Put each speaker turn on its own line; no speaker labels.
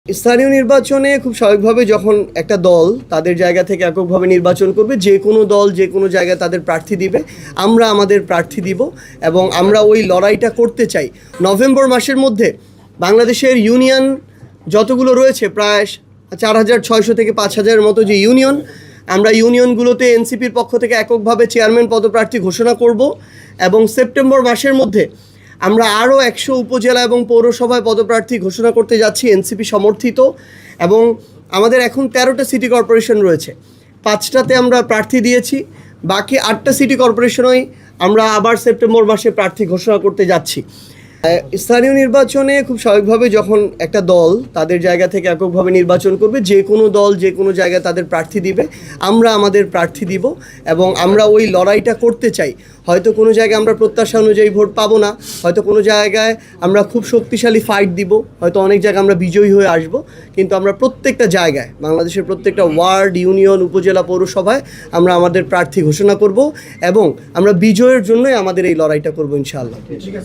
স্থানীয় নির্বাচনে খুব স্বাভাবিকভাবে যখন একটা দল তাদের জায়গা থেকে এককভাবে নির্বাচন করবে, যে কোনো দল যে কোনো জায়গায় তাদের প্রার্থী দিবে, আমরা আমাদের প্রার্থী দিব এবং আমরা ওই লড়াইটা করতে চাই। নভেম্বর মাসের মধ্যে বাংলাদেশের ইউনিয়ন যতগুলো রয়েছে প্রায় 4,600 থেকে 5,000-এর মতো যে ইউনিয়ন, আমরা ইউনিয়নগুলোতে এনসিপির পক্ষ থেকে এককভাবে চেয়ারম্যান পদপ্রার্থী ঘোষণা করব এবং সেপ্টেম্বর মাসের মধ্যে আমরা আরও 100 উপজেলা এবং পৌরসভায় পদপ্রার্থী ঘোষণা করতে যাচ্ছি এনসিপি সমর্থিত। এবং আমাদের এখন 13টা সিটি কর্পোরেশন রয়েছে, 5টাতে আমরা প্রার্থী দিয়েছি, বাকি 8টা সিটি কর্পোরেশনেই আমরা আবার সেপ্টেম্বর মাসে প্রার্থী ঘোষণা করতে যাচ্ছি। স্থানীয় নির্বাচনে খুব স্বাভাবিকভাবে যখন একটা দল তাদের জায়গা থেকে এককভাবে নির্বাচন করবে, যে কোনো দল যে কোনো জায়গায় তাদের প্রার্থী দিবে, আমরা আমাদের প্রার্থী দিব এবং আমরা ওই লড়াইটা করতে চাই। হয়তো কোনো জায়গায় আমরা প্রত্যাশা অনুযায়ী ভোট পাবো না, হয়তো কোনো জায়গায় আমরা খুব শক্তিশালী ফাইট দিব, হয়তো অনেক জায়গায় আমরা বিজয়ী হয়ে আসব, কিন্তু আমরা প্রত্যেকটা জায়গায় বাংলাদেশের প্রত্যেকটা ওয়ার্ড, ইউনিয়ন, উপজেলা, পৌরসভায় আমরা আমাদের প্রার্থী ঘোষণা করব এবং আমরা বিজয়ের জন্যই আমাদের এই লড়াইটা করব ইনশাআল্লাহ।